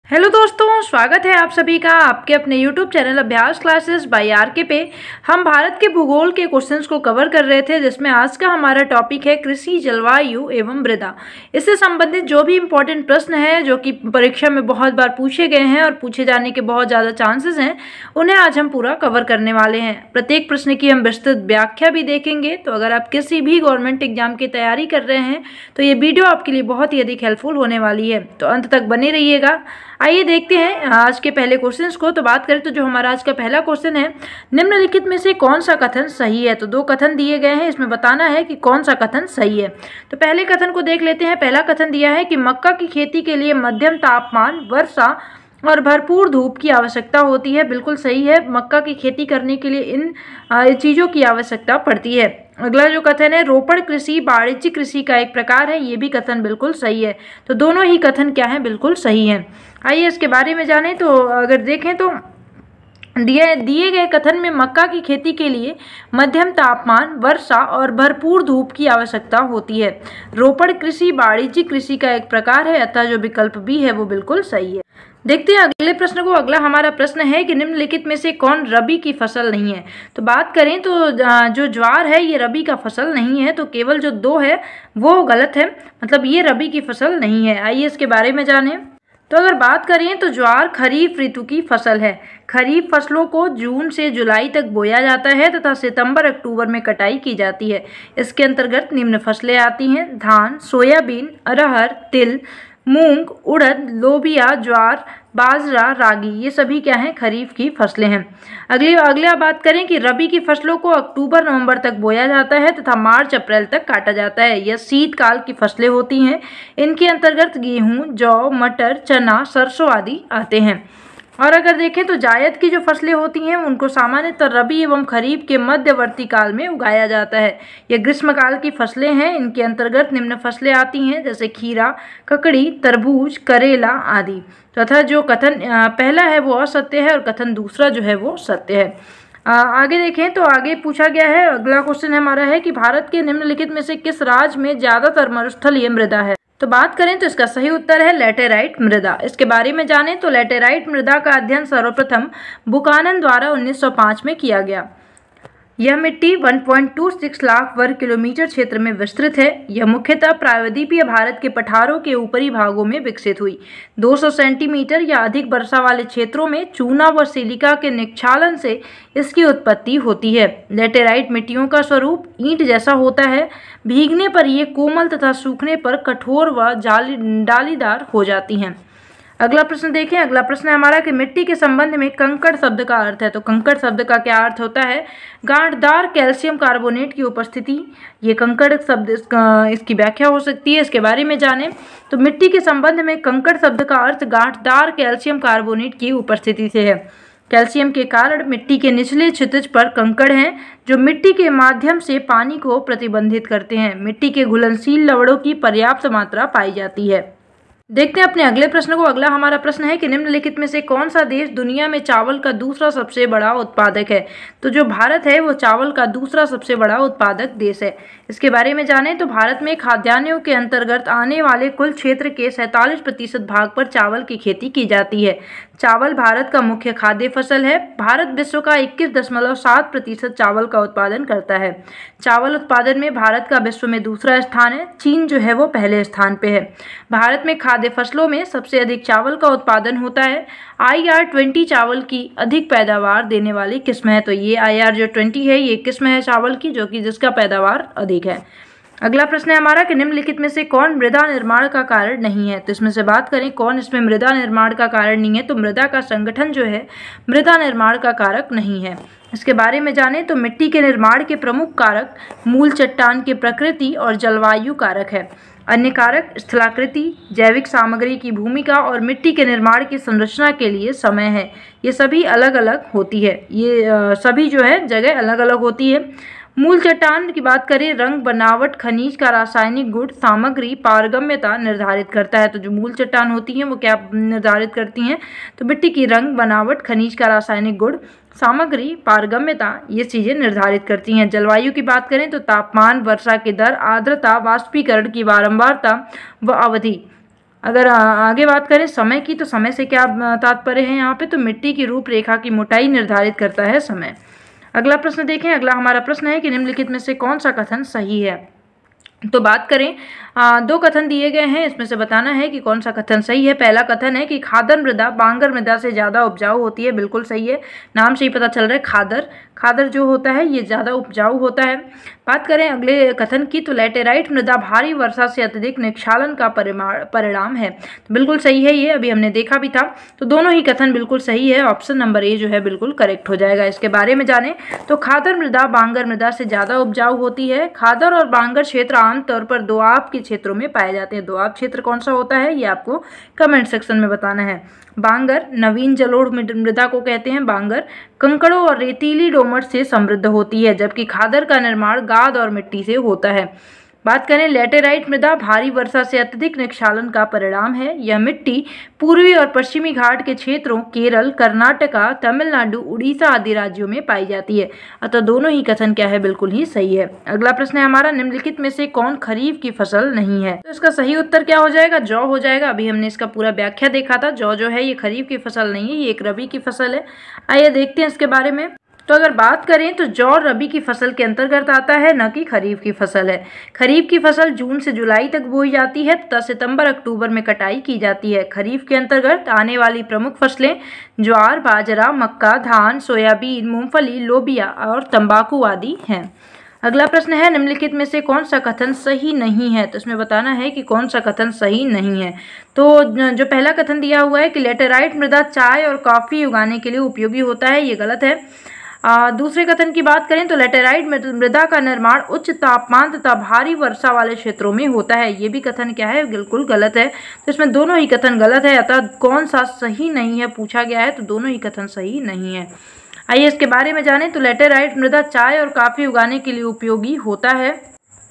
Hello दोस्तों, स्वागत है आप सभी का आपके अपने YouTube चैनल अभ्यास क्लासेस बाय आरके पे। हम भारत के भूगोल के क्वेश्चंस को कवर कर रहे थे, जिसमें आज का हमारा टॉपिक है कृषि, जलवायु एवं मृदा। इससे संबंधित जो भी इम्पोर्टेंट प्रश्न है जो कि परीक्षा में बहुत बार पूछे गए हैं और पूछे जाने के बहुत ज़्यादा चांसेस हैं, उन्हें आज हम पूरा कवर करने वाले हैं। प्रत्येक प्रश्न की हम विस्तृत व्याख्या भी देखेंगे। तो अगर आप किसी भी गवर्नमेंट एग्जाम की तैयारी कर रहे हैं तो ये वीडियो आपके लिए बहुत ही अधिक हेल्पफुल होने वाली है, तो अंत तक बने रहिएगा। आइए देखते हैं आज के पहले क्वेश्चंस को। तो बात करें तो जो हमारा आज का पहला क्वेश्चन है, निम्नलिखित में से कौन सा कथन सही है। तो दो कथन दिए गए हैं, इसमें बताना है कि कौन सा कथन सही है। तो पहले कथन को देख लेते हैं। पहला कथन दिया है कि मक्का की खेती के लिए मध्यम तापमान, वर्षा और भरपूर धूप की आवश्यकता होती है। बिल्कुल सही है, मक्का की खेती करने के लिए इन चीज़ों की आवश्यकता पड़ती है। अगला जो कथन है, रोपण कृषि वाणिज्यिक कृषि का एक प्रकार है। ये भी कथन बिल्कुल सही है। तो दोनों ही कथन क्या है, बिल्कुल सही है। आइए इसके बारे में जानें। तो अगर देखें तो दिए गए कथन में मक्का की खेती के लिए मध्यम तापमान, वर्षा और भरपूर धूप की आवश्यकता होती है। रोपण कृषि वाणिज्यिक कृषि का एक प्रकार है, अतः जो विकल्प बी है वो बिल्कुल सही है। देखते हैं अगले प्रश्न को। अगला हमारा प्रश्न है कि निम्नलिखित में से कौन रबी की फसल नहीं है। तो बात करें तो जो ज्वार है ये रबी का फसल नहीं है, तो केवल जो दो है वो गलत है, मतलब ये रबी की फसल नहीं है। आइए इसके बारे में जानें। तो अगर बात करें तो ज्वार खरीफ ऋतु की फसल है। खरीफ फसलों को जून से जुलाई तक बोया जाता है तथा सितंबर अक्टूबर में कटाई की जाती है। इसके अंतर्गत निम्न फसलें आती हैं: धान, सोयाबीन, अरहर, तिल, मूंग, उड़द, लोबिया, ज्वार, बाजरा, रागी। ये सभी क्या हैं, खरीफ की फसलें हैं। अगले बात करें कि रबी की फसलों को अक्टूबर नवंबर तक बोया जाता है तथा मार्च अप्रैल तक काटा जाता है। यह शीतकाल की फसलें होती हैं। इनके अंतर्गत गेहूं, जौ, मटर, चना, सरसों आदि आते हैं। और अगर देखें तो जायद की जो फसलें होती हैं उनको सामान्यतः रबी एवं खरीफ के मध्यवर्ती काल में उगाया जाता है। ये ग्रीष्मकाल की फसलें हैं। इनके अंतर्गत निम्न फसलें आती हैं जैसे खीरा, ककड़ी, तरबूज, करेला आदि। तथा जो कथन पहला है वो असत्य है और कथन दूसरा जो है वो सत्य है। आगे देखें तो आगे पूछा गया है, अगला क्वेश्चन हमारा है कि भारत के निम्नलिखित में से किस राज्य में ज़्यादातर मरुस्थलीय मृदा है। तो बात करें तो इसका सही उत्तर है लैटेराइट मृदा। इसके बारे में जानें तो लैटेराइट मृदा का अध्ययन सर्वप्रथम बुकानन द्वारा 1905 में किया गया। यह मिट्टी 1.26 लाख वर्ग किलोमीटर क्षेत्र में विस्तृत है। यह मुख्यतः प्रायद्वीपीय भारत के पठारों के ऊपरी भागों में विकसित हुई। 200 सेंटीमीटर या अधिक वर्षा वाले क्षेत्रों में चूना व सिलिका के निक्षालन से इसकी उत्पत्ति होती है। लैटेराइट मिट्टियों का स्वरूप ईंट जैसा होता है। भीगने पर ये कोमल तथा सूखने पर कठोर व डालीदार हो जाती हैं। अगला प्रश्न देखें। अगला प्रश्न है हमारा कि मिट्टी के संबंध में कंकड़ शब्द का अर्थ है। तो कंकड़ शब्द का क्या अर्थ होता है, गांठदार कैल्शियम कार्बोनेट की उपस्थिति। ये कंकड़ शब्द इसकी व्याख्या हो सकती है। इसके बारे में जानें तो मिट्टी के संबंध में कंकड़ शब्द का अर्थ गांठदार कैल्शियम कार्बोनेट की उपस्थिति से है। कैल्शियम के कारण मिट्टी के निचले क्षितिज पर कंकड़ हैं जो मिट्टी के माध्यम से पानी को प्रतिबंधित करते हैं। मिट्टी के घुलनशील लवणों की पर्याप्त मात्रा पाई जाती है। देखते हैं अपने अगले प्रश्न को। अगला हमारा प्रश्न है कि निम्नलिखित में से कौन सा देश दुनिया में चावल का दूसरा सबसे बड़ा उत्पादक है। तो जो भारत है वो चावल का दूसरा सबसे बड़ा उत्पादक देश है। इसके बारे में जानें तो भारत में खाद्यान्नों के अंतर्गत आने वाले कुल क्षेत्र के 47% भाग पर चावल की खेती की जाती है। चावल भारत का मुख्य खाद्य फसल है। भारत विश्व का 21.7% चावल का उत्पादन करता है। चावल उत्पादन में भारत का विश्व में दूसरा स्थान है। चीन जो है वो पहले स्थान पे है। भारत में खाद्य फसलों में सबसे अधिक चावल का उत्पादन होता है। IR-20 चावल की अधिक पैदावार देने वाली किस्म है। तो ये IR जो 20 है ये किस्म है चावल की जो कि जिसका पैदावार अधिक है। अगला प्रश्न है हमारा कि निम्नलिखित में से कौन मृदा निर्माण का कारण नहीं है। तो इसमें से बात करें कौन इसमें मृदा निर्माण का कारण नहीं है, तो मृदा का संगठन जो है मृदा निर्माण का कारक नहीं है। इसके बारे में जानें तो मिट्टी के निर्माण के प्रमुख कारक मूल चट्टान की प्रकृति और जलवायु कारक है। अन्य कारक स्थलाकृति, जैविक सामग्री की भूमिका और मिट्टी के निर्माण की संरचना के लिए समय है। ये सभी अलग अलग होती है। ये सभी जो है जगह अलग अलग होती है। मूल चट्टान की बात करें, रंग, बनावट, खनिज का रासायनिक गुण, सामग्री, पारगम्यता निर्धारित करता है। तो जो मूल चट्टान होती हैं वो क्या निर्धारित करती हैं, तो मिट्टी की रंग, बनावट, खनिज का रासायनिक गुण, सामग्री, पारगम्यता ये चीज़ें निर्धारित करती हैं। जलवायु की बात करें तो तापमान, वर्षा की दर, आर्द्रता, वाष्पीकरण की बारंबारता व अवधि अगर आगे बात करें समय की, तो समय से क्या तात्पर्य है यहाँ पे, तो मिट्टी की रूपरेखा की मोटाई निर्धारित करता है समय। अगला प्रश्न देखें। अगला हमारा प्रश्न है कि निम्नलिखित में से कौन सा कथन सही है। तो बात करें, दो कथन दिए गए हैं, इसमें से बताना है कि कौन सा कथन सही है। पहला कथन है कि खादर मृदा बांगर मृदा से ज़्यादा उपजाऊ होती है। बिल्कुल सही है, नाम से ही पता चल रहा है खादर जो होता है ये ज़्यादा उपजाऊ होता है। बात करें अगले कथन की, तो लैटेराइट मृदा भारी वर्षा से अत्यधिक निक्षालन का परिणाम है। तो बिल्कुल सही है, ये अभी हमने देखा भी था। तो दोनों ही कथन बिल्कुल सही है, ऑप्शन नंबर ए जो है बिल्कुल करेक्ट हो जाएगा। इसके बारे में जाने तो खादर मृदा बांगर मृदा से ज़्यादा उपजाऊ होती है। खादर और बांगर क्षेत्र आमतौर पर दोआब के क्षेत्रों में पाए जाते हैं। दोआब क्षेत्र कौन सा होता है ये आपको कमेंट सेक्शन में बताना है। बांगर नवीन जलोढ़ मृदा को कहते हैं। बांगर कंकड़ों और रेतीली डोमर से समृद्ध होती है, जबकि खादर का निर्माण गाद और मिट्टी से होता है। बात करें लैटेराइट मृदा भारी वर्षा से अत्यधिक निक्षालन का परिणाम है। यह मिट्टी पूर्वी और पश्चिमी घाट के क्षेत्रों केरल, कर्नाटका, तमिलनाडु, उड़ीसा आदि राज्यों में पाई जाती है। अतः दोनों ही कथन क्या है, बिल्कुल ही सही है। अगला प्रश्न है हमारा, निम्नलिखित में से कौन खरीफ की फसल नहीं है। तो इसका सही उत्तर क्या हो जाएगा, जौ हो जाएगा। अभी हमने इसका पूरा व्याख्या देखा था। जौ जो है ये खरीफ की फसल नहीं है, ये एक रबी की फसल है। आइए देखते हैं इसके बारे में। तो अगर बात करें तो जौ रबी की फसल के अंतर्गत आता है, न कि खरीफ की फसल है। खरीफ की फसल जून से जुलाई तक बोई जाती है तथा सितंबर अक्टूबर में कटाई की जाती है। खरीफ के अंतर्गत आने वाली प्रमुख फसलें ज्वार, बाजरा, मक्का, धान, सोयाबीन, मूंगफली, लोबिया और तंबाकू आदि हैं। अगला प्रश्न है, निम्नलिखित में से कौन सा कथन सही नहीं है। तो इसमें बताना है कि कौन सा कथन सही नहीं है। तो जो पहला कथन दिया हुआ है कि लैटेराइट मृदा चाय और कॉफ़ी उगाने के लिए उपयोगी होता है, ये गलत है। दूसरे कथन की बात करें तो लैटेराइट मृदा का निर्माण उच्च तापमान तथा भारी वर्षा वाले क्षेत्रों में होता है, ये भी कथन क्या है, बिल्कुल गलत है। तो इसमें दोनों ही कथन गलत है। अतः कौन सा सही नहीं है पूछा गया है, तो दोनों ही कथन सही नहीं है। आइए इसके बारे में जानें। तो लैटेराइट मृदा चाय और कॉफ़ी उगाने के लिए उपयोगी होता है।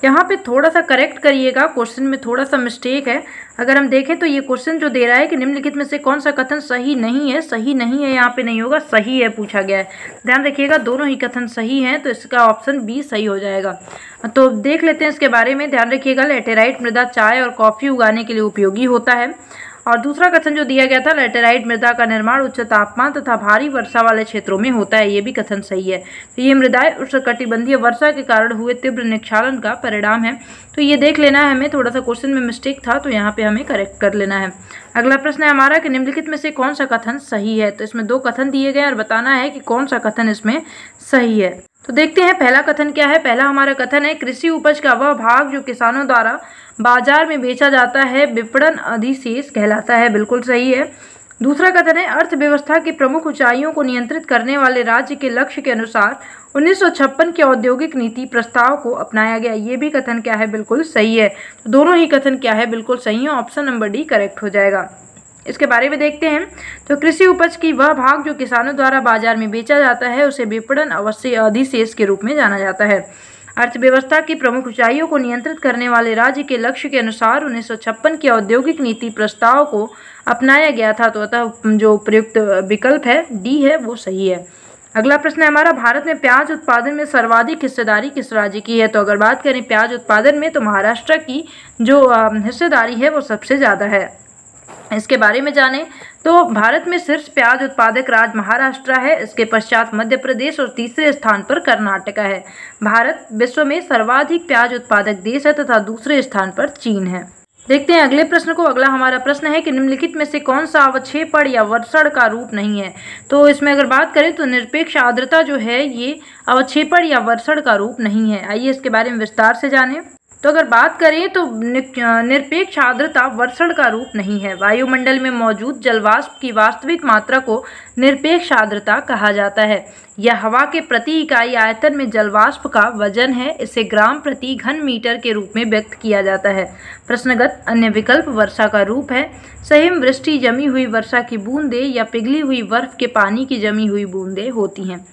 यहाँ पे थोड़ा सा करेक्ट करिएगा, क्वेश्चन में थोड़ा सा मिस्टेक है। अगर हम देखें तो ये क्वेश्चन जो दे रहा है कि निम्नलिखित में से कौन सा कथन सही नहीं है, सही नहीं है यहाँ पे नहीं होगा, सही है पूछा गया है। ध्यान रखिएगा, दोनों ही कथन सही हैं, तो इसका ऑप्शन बी सही हो जाएगा। तो देख लेते हैं इसके बारे में। ध्यान रखिएगा, लैटेराइट मृदा चाय और कॉफ़ी उगाने के लिए उपयोगी होता है। और दूसरा कथन जो दिया गया था, लैटेराइट मृदा का निर्माण उच्च तापमान तथा भारी वर्षा वाले क्षेत्रों में होता है, ये भी कथन सही है। तो ये मृदाएं उष्णकटिबंधीय वर्षा के कारण हुए तीव्र निक्षालन का परिणाम है। तो ये देख लेना है हमें, थोड़ा सा क्वेश्चन में मिस्टेक था, तो यहाँ पे हमें करेक्ट कर लेना है। अगला प्रश्न है हमारा कि निम्नलिखित में से कौन सा कथन सही है। तो इसमें दो कथन दिए गए और बताना है कि कौन सा कथन इसमें सही है। तो देखते हैं पहला कथन क्या है। पहला हमारा कथन है, कृषि उपज का वह भाग जो किसानों द्वारा बाजार में बेचा जाता है विपणन अधिशेष कहलाता है, बिल्कुल सही है। दूसरा कथन है, अर्थव्यवस्था की प्रमुख ऊंचाइयों को नियंत्रित करने वाले राज्य के लक्ष्य के अनुसार 1956 के औद्योगिक नीति प्रस्ताव को अपनाया गया, ये भी कथन क्या है, बिल्कुल सही है। तो दोनों ही कथन क्या है, बिल्कुल सही है। ऑप्शन नंबर डी करेक्ट हो जाएगा। इसके बारे में देखते हैं। तो कृषि उपज की वह भाग जो किसानों द्वारा बाजार में बेचा जाता है उसे विपणन अधिशेष के रूप में जाना जाता है। अर्थव्यवस्था की प्रमुख ऊंचाइयों को नियंत्रित करने वाले राज्य के लक्ष्य के अनुसार 1956 के औद्योगिक नीति प्रस्ताव को अपनाया गया था। तो अतः जो प्रयुक्त विकल्प है डी है वो सही है। अगला प्रश्न है हमारा, भारत में प्याज उत्पादन में सर्वाधिक हिस्सेदारी किस राज्य की है। तो अगर बात करें प्याज उत्पादन में, तो महाराष्ट्र की जो हिस्सेदारी है वो सबसे ज़्यादा है। इसके बारे में जानें तो भारत में शीर्ष प्याज उत्पादक राज्य महाराष्ट्र है, इसके पश्चात मध्य प्रदेश और तीसरे स्थान पर कर्नाटका है। भारत विश्व में सर्वाधिक प्याज उत्पादक देश है तथा दूसरे स्थान पर चीन है। देखते हैं अगले प्रश्न को। अगला हमारा प्रश्न है कि निम्नलिखित में से कौन सा अवक्षेपण या वर्षण का रूप नहीं है। तो इसमें अगर बात करें तो निरपेक्ष आर्द्रता जो है ये अवक्षेपण या वर्षण का रूप नहीं है। आइए इसके बारे में विस्तार से जानें। तो अगर बात करें तो निरपेक्ष आर्द्रता वर्षण का रूप नहीं है। वायुमंडल में मौजूद जलवाष्प की वास्तविक मात्रा को निरपेक्ष आर्द्रता कहा जाता है। यह हवा के प्रति इकाई आयतन में जलवाष्प का वजन है। इसे ग्राम प्रति घन मीटर के रूप में व्यक्त किया जाता है। प्रश्नगत अन्य विकल्प वर्षा का रूप है। सहिम वृष्टि जमी हुई वर्षा की बूंदें या पिघली हुई बर्फ के पानी की जमी हुई बूंदें होती हैं।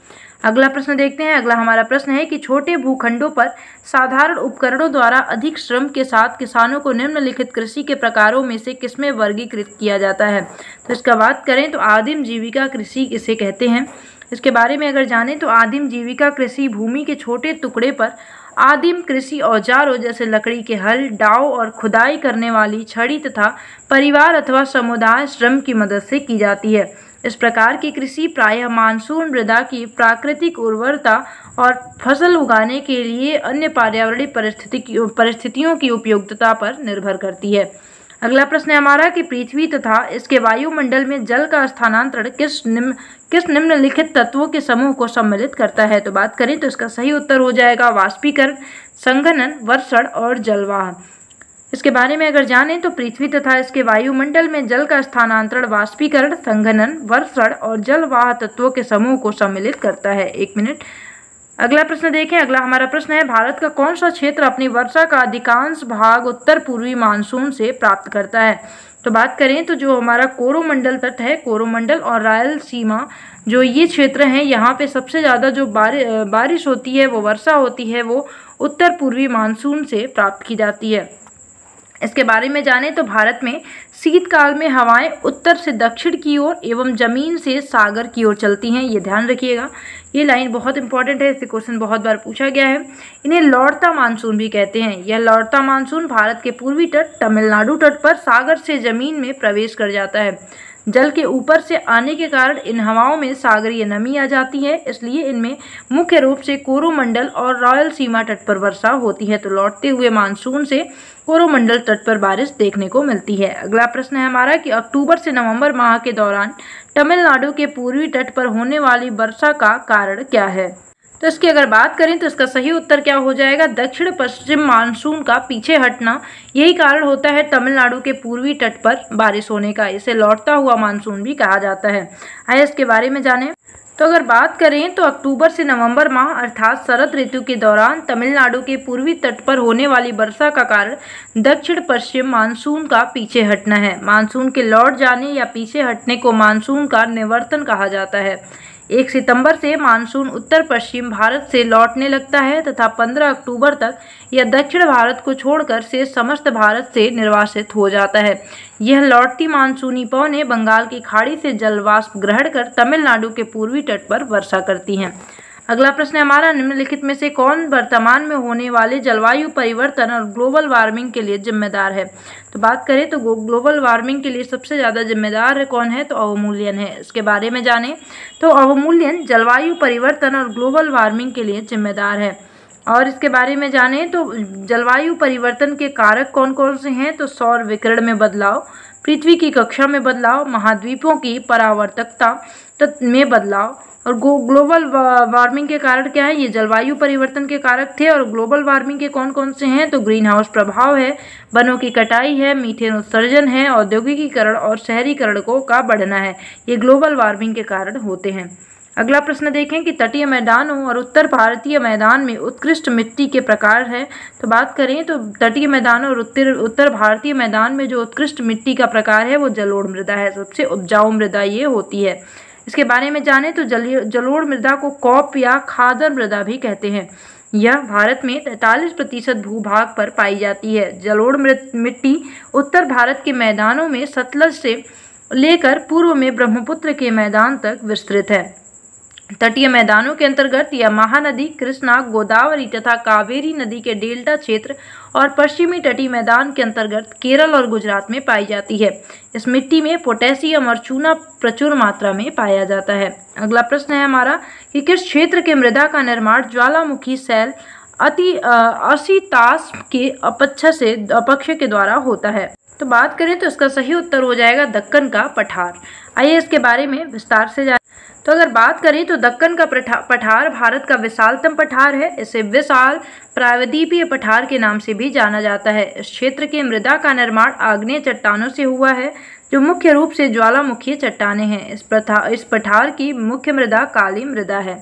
अगला प्रश्न देखते हैं। अगला हमारा प्रश्न है कि छोटे भूखंडों पर साधारण उपकरणों द्वारा अधिक श्रम के साथ किसानों को निम्नलिखित कृषि के प्रकारों में से किसमें वर्गीकृत किया जाता है। तो इसका बात करें तो आदिम जीविका कृषि इसे कहते हैं। इसके बारे में अगर जानें तो आदिम जीविका कृषि भूमि के छोटे टुकड़े पर आदिम कृषि औजारों जैसे लकड़ी के हल, डाव और खुदाई करने वाली छड़ी तथा परिवार अथवा समुदाय श्रम की मदद से की जाती है। इस प्रकार की कृषि प्रायः मानसून मृदा की प्राकृतिक उर्वरता और फसल उगाने के लिए अन्य पर्यावरणीय परिस्थितियों की उपयुक्तता पर निर्भर करती है। अगला प्रश्न है हमारा कि पृथ्वी तथा इसके वायुमंडल में जल का स्थानांतरण किस निम्नलिखित तत्वों के समूह को सम्मिलित करता है। तो बात करें तो इसका सही उत्तर हो जाएगा वाष्पीकरण, संघनन, वर्षण और जलवाह। इसके बारे में अगर जानें तो पृथ्वी तथा इसके वायुमंडल में जल का स्थानांतरण वाष्पीकरण, संघनन, वर्षण और जलवाह तत्वों के समूह को सम्मिलित करता है। 1 मिनट। अगला प्रश्न देखें। अगला हमारा प्रश्न है भारत का कौन सा क्षेत्र अपनी वर्षा का अधिकांश भाग उत्तर पूर्वी मानसून से प्राप्त करता है। तो बात करें तो जो हमारा कोरोमंडल तट है, कोरोमंडल और रायलसीमा जो ये क्षेत्र हैं, यहाँ पे सबसे ज़्यादा जो बारिश होती है, वो वर्षा होती है, वो उत्तर पूर्वी मानसून से प्राप्त की जाती है। इसके बारे में जानें तो भारत में शीतकाल में हवाएं उत्तर से दक्षिण की ओर एवं जमीन से सागर की ओर चलती हैं। ये ध्यान रखिएगा, ये लाइन बहुत इंपॉर्टेंट है, इससे क्वेश्चन बहुत बार पूछा गया है। इन्हें लौटता मानसून भी कहते हैं। यह लौटता मानसून भारत के पूर्वी तट, तमिलनाडु तट पर सागर से जमीन में प्रवेश कर जाता है। जल के ऊपर से आने के कारण इन हवाओं में सागरीय नमी आ जाती है, इसलिए इनमें मुख्य रूप से कोरोमंडल और रायलसीमा तट पर वर्षा होती है। तो लौटते हुए मानसून से कोरोमंडल तट पर बारिश देखने को मिलती है। अगला प्रश्न है हमारा कि अक्टूबर से नवंबर माह के दौरान तमिलनाडु के पूर्वी तट पर होने वाली वर्षा का कारण क्या है। तो इसकी अगर बात करें तो इसका सही उत्तर क्या हो जाएगा, दक्षिण पश्चिम मानसून का पीछे हटना। यही कारण होता है तमिलनाडु के पूर्वी तट पर बारिश होने का। इसे लौटता हुआ मानसून भी कहा जाता है। आइए इसके बारे में जानें। तो अगर बात करें तो अक्टूबर से नवंबर माह अर्थात शरद ऋतु के दौरान तमिलनाडु के पूर्वी तट पर होने वाली वर्षा का कारण दक्षिण पश्चिम मानसून का पीछे हटना है। मानसून के लौट जाने या पीछे हटने को मानसून का निवर्तन कहा जाता है। 1 सितंबर से मानसून उत्तर पश्चिम भारत से लौटने लगता है तथा 15 अक्टूबर तक यह दक्षिण भारत को छोड़कर से समस्त भारत से निर्वासित हो जाता है। यह लौटती मानसूनी पवनें बंगाल की खाड़ी से जलवाष्प ग्रहण कर तमिलनाडु के पूर्वी तट पर वर्षा करती हैं। अगला प्रश्न हमारा, निम्नलिखित में से कौन वर्तमान में होने वाले जलवायु परिवर्तन और ग्लोबल वार्मिंग के लिए जिम्मेदार है। तो बात करें तो ग्लोबल वार्मिंग के लिए सबसे ज़्यादा जिम्मेदार कौन है, तो अवमूल्यन है। इसके बारे में जानें तो अवमूल्यन जलवायु परिवर्तन और ग्लोबल वार्मिंग के लिए जिम्मेदार है। और इसके बारे में जानें तो जलवायु परिवर्तन के कारक कौन कौन से हैं, तो सौर विकिरण में बदलाव, पृथ्वी की कक्षा में बदलाव, महाद्वीपों की परावर्तकता में बदलाव और ग्लोबल वार्मिंग के कारण क्या है, ये जलवायु परिवर्तन के कारक थे। और ग्लोबल वार्मिंग के कौन कौन से हैं, तो ग्रीन हाउस प्रभाव है, वनों की कटाई है, मीथेन उत्सर्जन है, औद्योगिकीकरण और शहरीकरण का बढ़ना है। ये ग्लोबल वार्मिंग के कारण होते हैं। अगला प्रश्न देखें कि तटीय मैदानों और उत्तर भारतीय मैदान में उत्कृष्ट मिट्टी के प्रकार हैं। तो बात करें तो तटीय मैदानों और उत्तर भारतीय मैदान में जो उत्कृष्ट मिट्टी का प्रकार है वो जलोढ़ मृदा है। सबसे उपजाऊ मृदा ये होती है। इसके बारे में जानें तो जलोढ़ मृदा को कॉप या खादर मृदा भी कहते हैं। यह भारत में 43% भूभाग पर पाई जाती है। जलोढ़ मिट्टी उत्तर भारत के मैदानों में सतलज से लेकर पूर्व में ब्रह्मपुत्र के मैदान तक विस्तृत है। तटीय मैदानों के अंतर्गत यह महानदी, कृष्णा, गोदावरी तथा कावेरी नदी के डेल्टा क्षेत्र और पश्चिमी तटीय मैदान के अंतर्गत केरल और गुजरात में पाई जाती है। इस मिट्टी में पोटेशियम और चूना प्रचुर मात्रा में पाया जाता है। अगला प्रश्न है हमारा कि किस क्षेत्र के मृदा का निर्माण ज्वालामुखी शैल असितास के अपक्ष के द्वारा होता है। तो बात करें तो इसका सही उत्तर हो जाएगा दक्कन का पठार। आइए इसके बारे में विस्तार से जानें। तो अगर बात करें तो दक्कन का पठार भारत का विशालतम पठार है। इसे विशाल प्रायद्वीपीय पठार के नाम से भी जाना जाता है। इस क्षेत्र के मृदा का निर्माण आग्नेय चट्टानों से हुआ है जो मुख्य रूप से ज्वालामुखीय चट्टानें हैं। इस पठार की मुख्य मृदा काली मृदा है।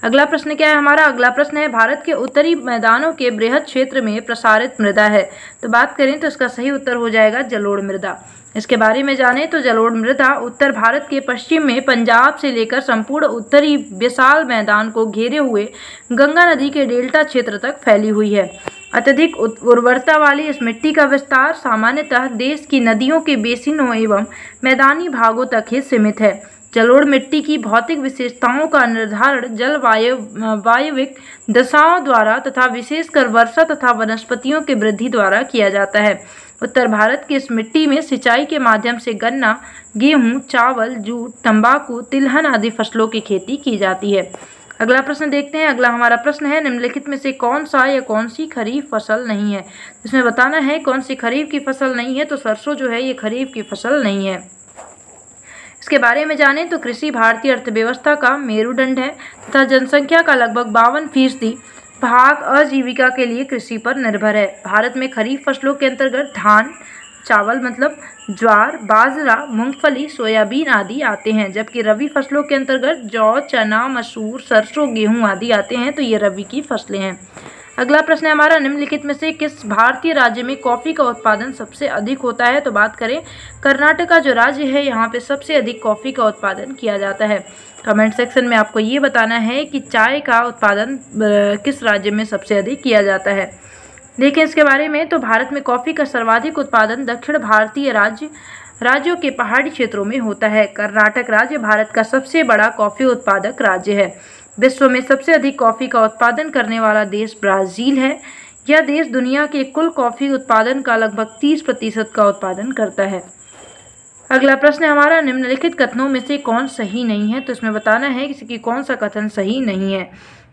अगला प्रश्न क्या है हमारा, अगला प्रश्न है भारत के उत्तरी मैदानों के बृहद क्षेत्र में प्रसारित मृदा है। तो बात करें तो इसका सही उत्तर हो जाएगा जलोढ़ मृदा। इसके बारे में जानें तो जलोढ़ मृदा उत्तर भारत के पश्चिम में पंजाब से लेकर संपूर्ण उत्तरी विशाल मैदान को घेरे हुए गंगा नदी के डेल्टा क्षेत्र तक फैली हुई है। अत्यधिक उर्वरता वाली इस मिट्टी का विस्तार सामान्यतः देश की नदियों के बेसिनों एवं मैदानी भागों तक ही सीमित है। जलोढ़ मिट्टी की भौतिक विशेषताओं का निर्धारण वायविक दशाओं द्वारा तथा विशेषकर वर्षा तथा वनस्पतियों की वृद्धि द्वारा किया जाता है। उत्तर भारत की इस मिट्टी में सिंचाई के माध्यम से गन्ना, गेहूं, चावल, जूट, तंबाकू, तिलहन आदि फसलों की खेती की जाती है। अगला प्रश्न देखते हैं। अगला हमारा प्रश्न है, निम्नलिखित में से कौन सा या कौन सी खरीफ फसल नहीं है। इसमें बताना है कौन सी खरीफ की फसल नहीं है। तो सरसों जो है ये खरीफ की फसल नहीं है। इसके बारे में जानें तो कृषि भारतीय अर्थव्यवस्था का मेरुदंड है तथा जनसंख्या का लगभग 52% भाग आजीविका के लिए कृषि पर निर्भर है। भारत में खरीफ फसलों के अंतर्गत धान, चावल मतलब ज्वार, बाजरा, मूंगफली, सोयाबीन आदि आते हैं, जबकि रबी फसलों के अंतर्गत जौ, चना, मसूर, सरसों, गेहूं आदि आते हैं। तो ये रबी की फसलें हैं। अगला प्रश्न है हमारा, निम्नलिखित में से किस भारतीय राज्य में कॉफ़ी का उत्पादन सबसे अधिक होता है। तो बात करें कर्नाटका जो राज्य है यहाँ पे सबसे अधिक कॉफ़ी का उत्पादन किया जाता है। कमेंट सेक्शन में आपको ये बताना है कि चाय का उत्पादन किस राज्य में सबसे अधिक किया जाता है। देखें इसके बारे में तो भारत में कॉफ़ी का सर्वाधिक उत्पादन दक्षिण भारतीय राज्यों के पहाड़ी क्षेत्रों में होता है। कर्नाटक राज्य भारत का सबसे बड़ा कॉफ़ी उत्पादक राज्य है। विश्व में सबसे अधिक कॉफ़ी का उत्पादन करने वाला देश ब्राज़ील है। यह देश दुनिया के कुल कॉफ़ी उत्पादन का लगभग 30% का उत्पादन करता है। अगला प्रश्न है हमारा, निम्नलिखित कथनों में से कौन सही नहीं है। तो इसमें बताना है कि कौन सा कथन सही नहीं है।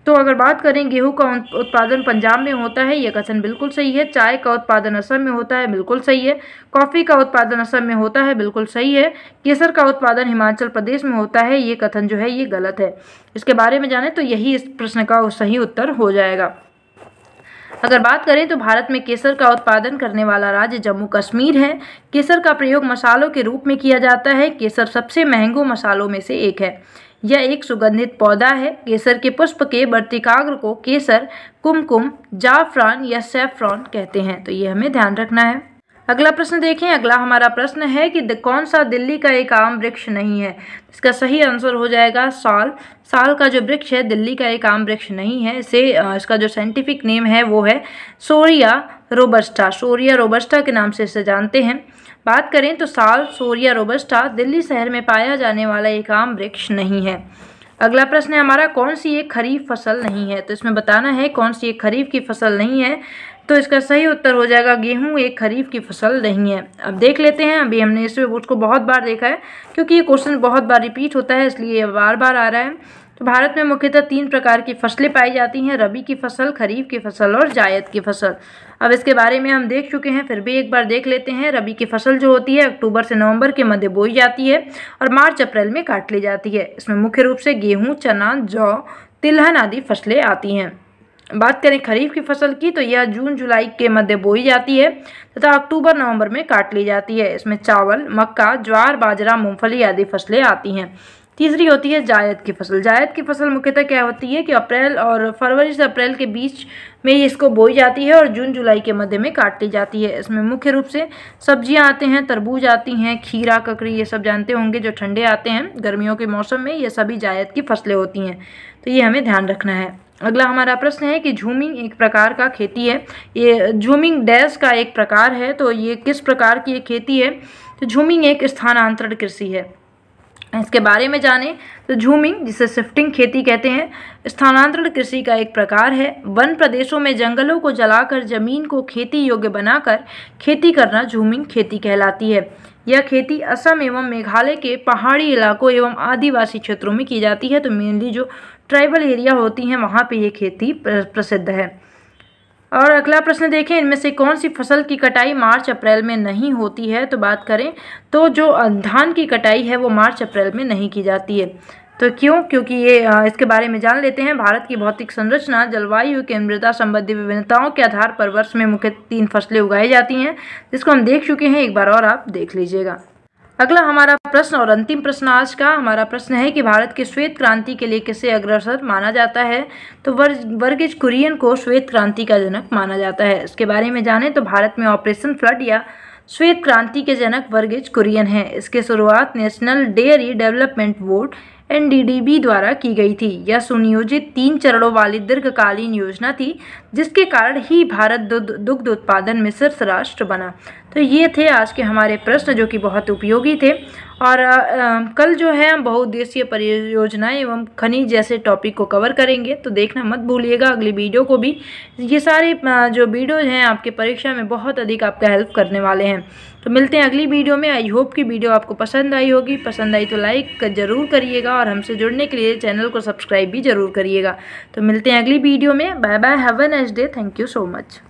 तो अगर बात करें गेहूं का उत्पादन पंजाब में होता है, यह कथन बिल्कुल सही है। चाय का उत्पादन असम में होता है, बिल्कुल सही है। कॉफ़ी का उत्पादन असम में होता है, बिल्कुल सही है। केसर का उत्पादन हिमाचल प्रदेश में होता है, ये कथन जो है ये गलत है। इसके बारे में जाने तो यही इस प्रश्न का सही उत्तर हो जाएगा। अगर बात करें तो भारत में केसर का उत्पादन करने वाला राज्य जम्मू कश्मीर है। केसर का प्रयोग मसालों के रूप में किया जाता है। केसर सबसे महंगे मसालों में से एक है। यह एक सुगंधित पौधा है। केसर के पुष्प के वर्तिकाग्र को केसर, कुमकुम, जाफरान या सैफरॉन कहते हैं। तो ये हमें ध्यान रखना है। अगला प्रश्न देखें। अगला हमारा प्रश्न है कि कौन सा दिल्ली का एक आम वृक्ष नहीं है। इसका सही आंसर हो जाएगा साल। साल का जो वृक्ष है दिल्ली का एक आम वृक्ष नहीं है। इसका जो साइंटिफिक नेम है वो है सोरिया रोबस्टा। सोरिया रोबस्टा के नाम से इसे जानते हैं। बात करें तो साल, सोरिया रोबस्टा दिल्ली शहर में पाया जाने वाला एक आम वृक्ष नहीं है। अगला प्रश्न है हमारा, कौन सी एक खरीफ फसल नहीं है। तो इसमें बताना है कौन सी एक खरीफ की फसल नहीं है। तो इसका सही उत्तर हो जाएगा गेहूं एक खरीफ की फसल नहीं है। अब देख लेते हैं। अभी हमने इसको बहुत बार देखा है क्योंकि ये क्वेश्चन बहुत बार रिपीट होता है, इसलिए ये बार बार आ रहा है। तो भारत में मुख्यतः 3 प्रकार की फसलें पाई जाती हैं, रबी की फसल, खरीफ की फसल और जायद की फसल। अब इसके बारे में हम देख चुके हैं, फिर भी एक बार देख लेते हैं। रबी की फसल जो होती है अक्टूबर से नवंबर के मध्य बोई जाती है और मार्च अप्रैल में काट ली जाती है। इसमें मुख्य रूप से गेहूँ, चना, जौ, तिलहन आदि फसलें आती हैं। बात करें खरीफ की फसल की तो यह जून जुलाई के मध्य बोई जाती है तथा अक्टूबर नवंबर में काट ली जाती है। इसमें चावल, मक्का, ज्वार, बाजरा, मूंगफली आदि फसलें आती हैं। तीसरी होती है जायद की फसल। जायद की फसल मुख्यतः क्या होती है कि अप्रैल और फरवरी से अप्रैल के बीच में इसको बोई जाती है और जून जुलाई के मध्य में काट ली जाती है। इसमें मुख्य रूप से सब्जियां आते हैं, तरबूज आती हैं, खीरा, ककड़ी, ये सब जानते होंगे जो ठंडे आते हैं गर्मियों के मौसम में, ये सभी जायद की फसलें होती हैं। तो ये हमें ध्यान रखना है। अगला हमारा प्रश्न है कि झूमिंग एक प्रकार का खेती है। ये झूमिंग डैश का एक प्रकार है। तो ये किस प्रकार की एक खेती है। तो झूमिंग एक स्थानांतरण कृषि है। इसके बारे में जानें तो झूमिंग, जिसे शिफ्टिंग खेती कहते हैं, स्थानांतरण कृषि का एक प्रकार है। वन प्रदेशों में जंगलों को जलाकर जमीन को खेती योग्य बनाकर खेती करना झूमिंग खेती कहलाती है। यह खेती असम एवं मेघालय के पहाड़ी इलाकों एवं आदिवासी क्षेत्रों में की जाती है। तो मेनली जो ट्राइबल एरिया होती हैं वहाँ पे ये खेती प्रसिद्ध है। और अगला प्रश्न देखें, इनमें से कौन सी फसल की कटाई मार्च अप्रैल में नहीं होती है। तो बात करें तो जो धान की कटाई है वो मार्च अप्रैल में नहीं की जाती है। तो क्यों? क्योंकि ये इसके बारे में जान लेते हैं। भारत की भौतिक संरचना, जलवायु के मृदा संबंधी विभिन्नताओं के आधार पर वर्ष में मुख्य 3 फसलें उगाई जाती हैं, जिसको हम देख चुके हैं, एक बार और आप देख लीजिएगा। अगला हमारा प्रश्न और अंतिम प्रश्न आज का हमारा प्रश्न है कि भारत की श्वेत क्रांति के लिए किसे अग्रसर माना जाता है। तो वर्गीज कुरियन को श्वेत क्रांति का जनक माना जाता है। इसके बारे में जानें तो भारत में ऑपरेशन फ्लड या श्वेत क्रांति के जनक वर्गीज कुरियन है। इसकी शुरुआत national dairy development board NDDB द्वारा की गई थी। यह सुनियोजित 3 चरणों वाली दीर्घकालीन योजना थी, जिसके कारण ही भारत दुग्ध उत्पादन में शीर्ष राष्ट्र बना। तो ये थे आज के हमारे प्रश्न जो कि बहुत उपयोगी थे। और कल जो है हम बहुउद्देशीय परियोजनाएं एवं खनिज जैसे टॉपिक को कवर करेंगे, तो देखना मत भूलिएगा अगली वीडियो को भी। ये सारे जो वीडियोज हैं आपके परीक्षा में बहुत अधिक आपका हेल्प करने वाले हैं। तो मिलते हैं अगली वीडियो में। आई होप कि वीडियो आपको पसंद आई होगी। पसंद आई तो लाइक ज़रूर करिएगा और हमसे जुड़ने के लिए चैनल को सब्सक्राइब भी ज़रूर करिएगा। तो मिलते हैं अगली वीडियो में। Bye bye, have a nice day, thank you so much.